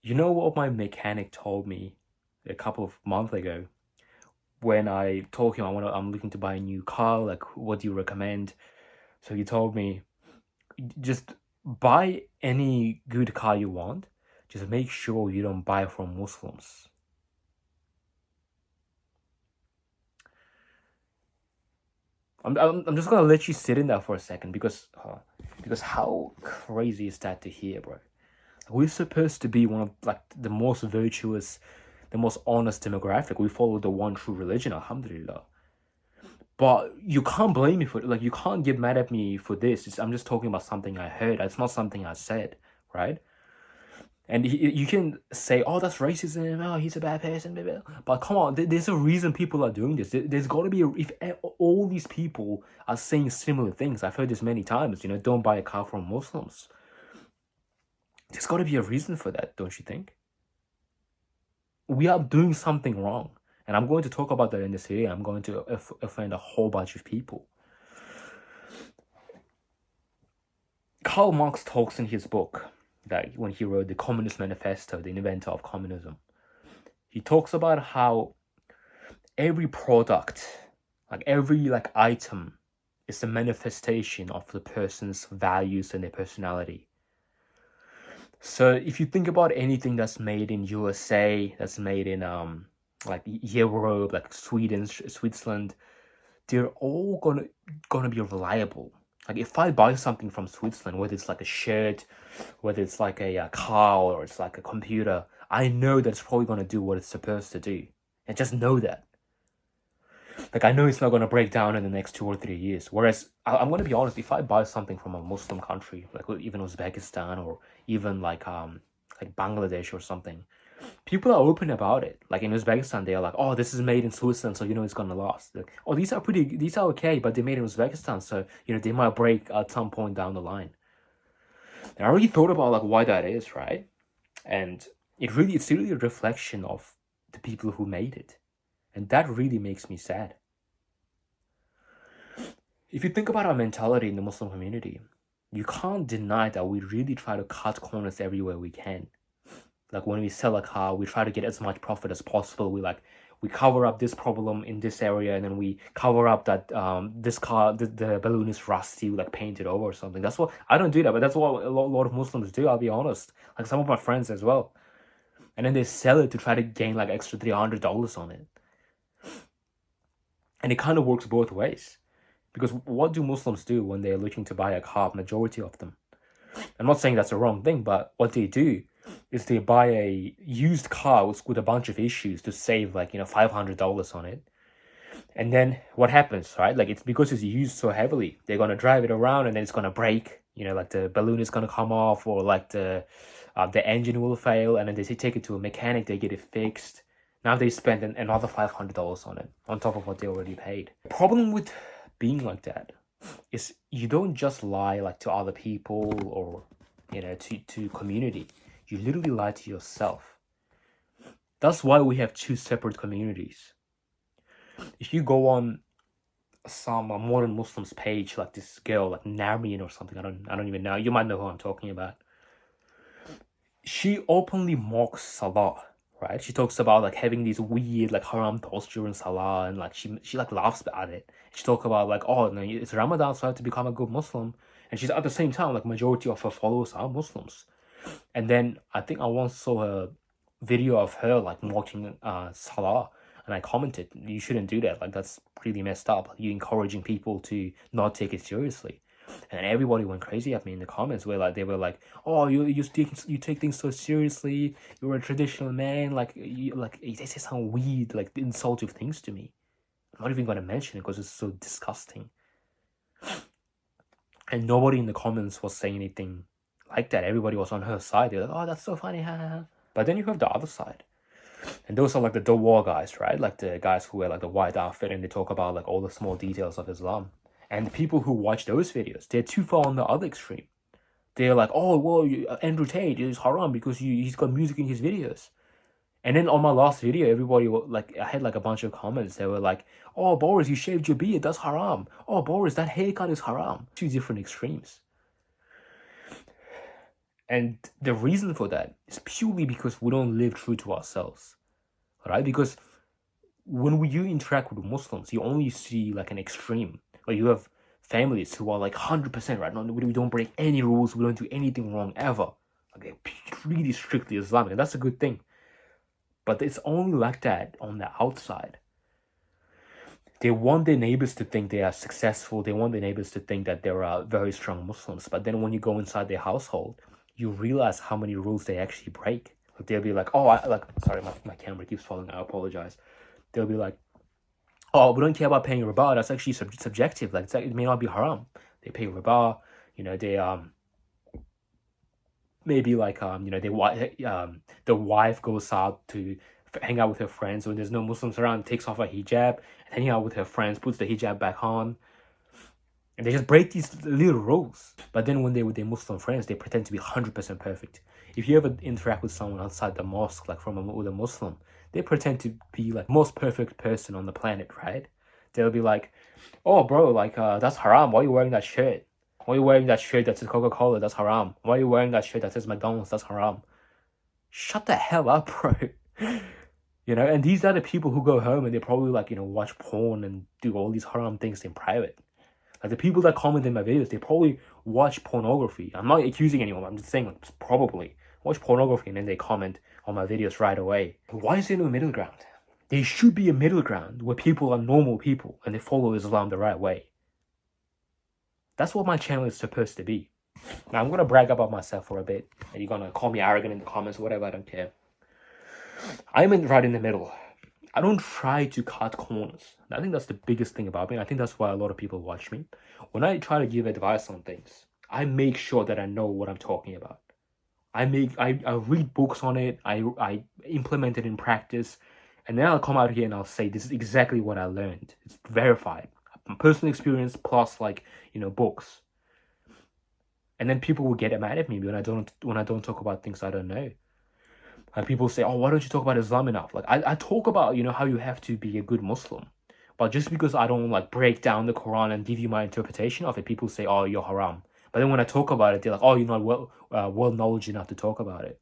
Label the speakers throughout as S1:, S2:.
S1: You know what my mechanic told me a couple of months ago when I told him I'm looking to buy a new car, like what do you recommend? So he told me just buy any good car you want, just make sure you don't buy from Muslims. I'm just gonna let you sit in that for a second because how crazy is that to hear, bro? We're supposed to be one of like the most virtuous, the most honest demographic. We follow the one true religion, alhamdulillah. But you can't blame me for it. Like, you can't get mad at me for this. I'm just talking about something I heard. It's not something I said, right? And you can say, oh, that's racism. Oh, he's a bad person. Blah, blah. But come on, there's a reason people are doing this. There's got to be, if all these people are saying similar things, I've heard this many times, don't buy a car from Muslims. There's got to be a reason for that, don't you think? We are doing something wrong. And I'm going to talk about that in this video. I'm going to offend a whole bunch of people. Karl Marx talks in his book, that when he wrote the Communist Manifesto, the inventor of communism, he talks about how every product, like every item, is a manifestation of the person's values and their personality. So if you think about anything that's made in USA, that's made in like Europe, like Sweden, Switzerland, they're all gonna be reliable. Like if I buy something from Switzerland, whether it's like a shirt, whether it's like a car, or it's like a computer, I know that it's probably gonna do what it's supposed to do. I just know that. Like I know it's not gonna break down in the next 2 or 3 years. Whereas I'm gonna be honest, if I buy something from a Muslim country, like even Uzbekistan or even like Bangladesh or something, people are open about it. Like in Uzbekistan, they're like, oh, this is made in Switzerland, so it's gonna last. Like, oh, these are okay, but they're made in Uzbekistan, so they might break at some point down the line. And I already thought about like why that is, right? And it's really a reflection of the people who made it. And that really makes me sad. If you think about our mentality in the Muslim community, you can't deny that we really try to cut corners everywhere we can. Like when we sell a car, we try to get as much profit as possible. We cover up this problem in this area, and then we cover up that this car, the balloon is rusty, we like paint it over or something. That's what, I don't do that, but that's what a lot of Muslims do, I'll be honest. Like some of my friends as well. And then they sell it to try to gain like extra $300 on it. And it kind of works both ways. Because what do Muslims do when they're looking to buy a car? Majority of them. I'm not saying that's the wrong thing, but what they do is they buy a used car with a bunch of issues to save like, $500 on it. And then what happens, right? Like it's because it's used so heavily, they're going to drive it around and then it's going to break. Like the balloon is going to come off, or like the engine will fail, and then they take it to a mechanic, they get it fixed. Now they spend another $500 on it, on top of what they already paid. The problem with being like that is you don't just lie like to other people or to community. You literally lie to yourself. That's why we have two separate communities. If you go on some modern Muslims page, like this girl like Narmian or something, I don't even know, you might know who I'm talking about, she openly mocks Salah, right? She talks about like having these weird like haram thoughts during Salah, and like she like laughs at it. She talks about like, oh no, it's Ramadan, so I have to become a good Muslim. And she's at the same time like majority of her followers are Muslims. And then I think I once saw a video of her like mocking Salah, and I commented, you shouldn't do that. Like that's really messed up. You're encouraging people to not take it seriously. And everybody went crazy at me in the comments, where like they were like, "Oh, you take things so seriously. You're a traditional man. Like they say some weird like insultive things to me. I'm not even gonna mention it because it's so disgusting." And nobody in the comments was saying anything like that. Everybody was on her side. They're like, "Oh, that's so funny." But then you have the other side, and those are like the war guys, right? Like the guys who wear like the white outfit and they talk about like all the small details of Islam. And the people who watch those videos, they're too far on the other extreme. They're like, oh, well, Andrew Tate is haram because he's got music in his videos. And then on my last video, everybody, like, I had like a bunch of comments. They were like, oh, Boris, you shaved your beard, that's haram. Oh, Boris, that haircut is haram. Two different extremes. And the reason for that is purely because we don't live true to ourselves, right? Because when you interact with Muslims, you only see like an extreme. Like you have families who are like 100%, right? No, we don't break any rules. We don't do anything wrong ever. Like they're really strictly Islamic, and that's a good thing. But it's only like that on the outside. They want their neighbors to think they are successful. They want their neighbors to think that there are very strong Muslims. But then when you go inside their household, you realize how many rules they actually break. Like they'll be like, oh, sorry, my camera keeps falling. I apologize. They'll be like, oh, we don't care about paying riba. That's actually subjective. Like it may not be haram. They pay riba. They maybe like the wife goes out to hang out with her friends when there's no Muslims around, takes off her hijab, and hanging out with her friends, puts the hijab back on. And they just break these little rules. But then when they're with their Muslim friends, they pretend to be 100% perfect. If you ever interact with someone outside the mosque, like with a Muslim, they pretend to be like most perfect person on the planet, right? They'll be like, oh, bro, like, that's haram. Why are you wearing that shirt? Why are you wearing that shirt that says Coca-Cola? That's haram. Why are you wearing that shirt that says McDonald's? That's haram. Shut the hell up, bro. And these are the people who go home and they probably like, watch porn and do all these haram things in private. Like the people that comment in my videos, they probably watch pornography. I'm not accusing anyone. I'm just saying like, probably watch pornography and then they comment on my videos right away. Why is there no middle ground? There should be a middle ground where people are normal people and they follow Islam the right way. That's what my channel is supposed to be. Now I'm going to brag about myself for a bit. And you're going to call me arrogant in the comments or whatever, I don't care. I'm right in the middle. I don't try to cut corners. I think that's the biggest thing about me. I think that's why a lot of people watch me. When I try to give advice on things, I make sure that I know what I'm talking about. I read books on it. I implement it in practice. And then I'll come out here and I'll say, this is exactly what I learned. It's verified. Personal experience plus books. And then people will get mad at me when I don't talk about things I don't know. And people say, oh, why don't you talk about Islam enough? Like I talk about, how you have to be a good Muslim. But just because I don't like break down the Quran and give you my interpretation of it, people say, oh, you're haram. But then when I talk about it, they're like, oh, you're not well knowledge enough to talk about it.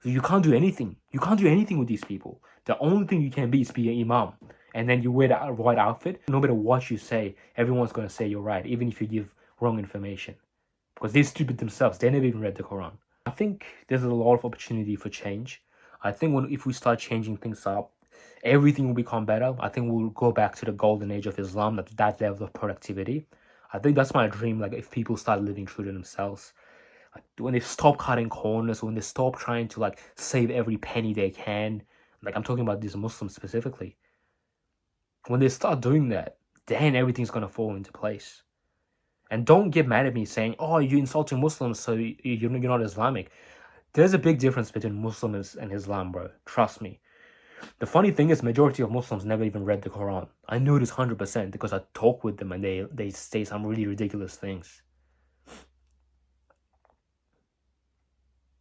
S1: So you can't do anything. You can't do anything with these people. The only thing you can be is be an imam. And then you wear the right outfit. No matter what you say, everyone's going to say you're right, even if you give wrong information. Because they're stupid themselves. They never even read the Quran. I think there's a lot of opportunity for change. I think if we start changing things up, everything will become better. I think we'll go back to the golden age of Islam, that level of productivity. I think that's my dream, like if people start living true to themselves. Like when they stop cutting corners, when they stop trying to like save every penny they can. Like I'm talking about these Muslims specifically. When they start doing that, then everything's going to fall into place. And don't get mad at me saying, oh, you're insulting Muslims, so you're not Islamic. There's a big difference between Muslims and Islam, bro. Trust me. The funny thing is, majority of Muslims never even read the Quran. I know this 100% because I talk with them and they say some really ridiculous things.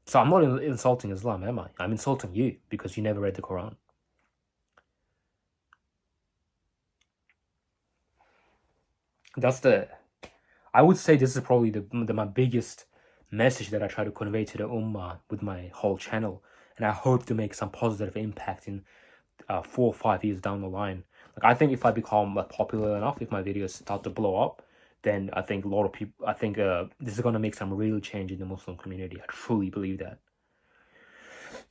S1: So I'm not insulting Islam, am I? I'm insulting you because you never read the Quran. I would say this is probably my biggest message that I try to convey to the Ummah with my whole channel. And I hope to make some positive impact in 4 or 5 years down the line. Like I think if I become popular enough, if my videos start to blow up, then I think a lot of people, this is going to make some real change in the Muslim community. I truly believe that.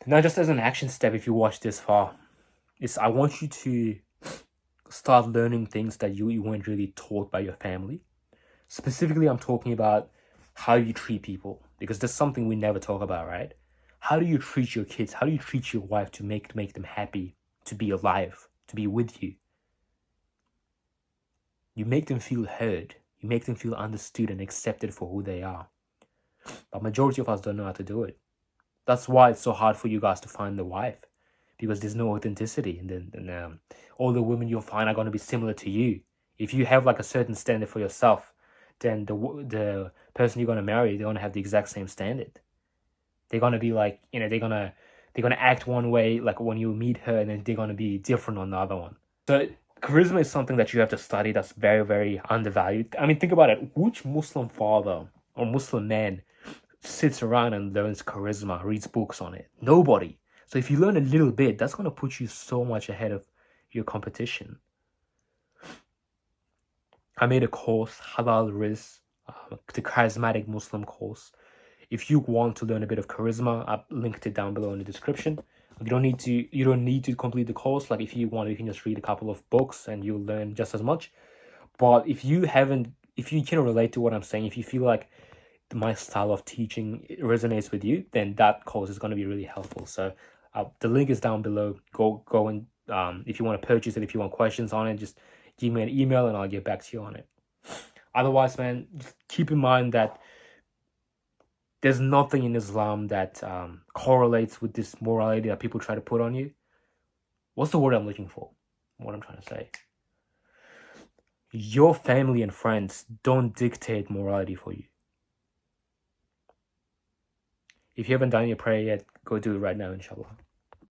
S1: Now, just as an action step, if you watch this far, I want you to start learning things that you weren't really taught by your family. Specifically, I'm talking about how you treat people, because that's something we never talk about, right? How do you treat your kids? How do you treat your wife to make them happy, to be alive, to be with you? You make them feel heard. You make them feel understood and accepted for who they are. But majority of us don't know how to do it. That's why it's so hard for you guys to find the wife, because there's no authenticity. And then all the women you'll find are going to be similar to you. If you have like a certain standard for yourself, then the person you're going to marry, they're going to have the exact same standard. They're going to be like, they're going to act one way like when you meet her, and then they're going to be different on the other one. So charisma is something that you have to study that's very, very undervalued. I mean, think about it. Which Muslim father or Muslim man sits around and learns charisma, reads books on it. Nobody. So if you learn a little bit, that's going to put you so much ahead of your competition. I made a course, Halal Riz, the charismatic Muslim course. If you want to learn a bit of charisma, I've linked it down below in the description. You don't need to complete the course. Like, if you want, you can just read a couple of books and you'll learn just as much. But if you can relate to what I'm saying, if you feel like my style of teaching resonates with you, then that course is going to be really helpful. So the link is down below. Go and if you want to purchase it, if you want questions on it, just give me an email and I'll get back to you on it. Otherwise, man, just keep in mind that there's nothing in Islam that correlates with this morality that people try to put on you. What's the word I'm looking for? What I'm trying to say. Your family and friends don't dictate morality for you. If you haven't done your prayer yet, go do it right now, inshallah.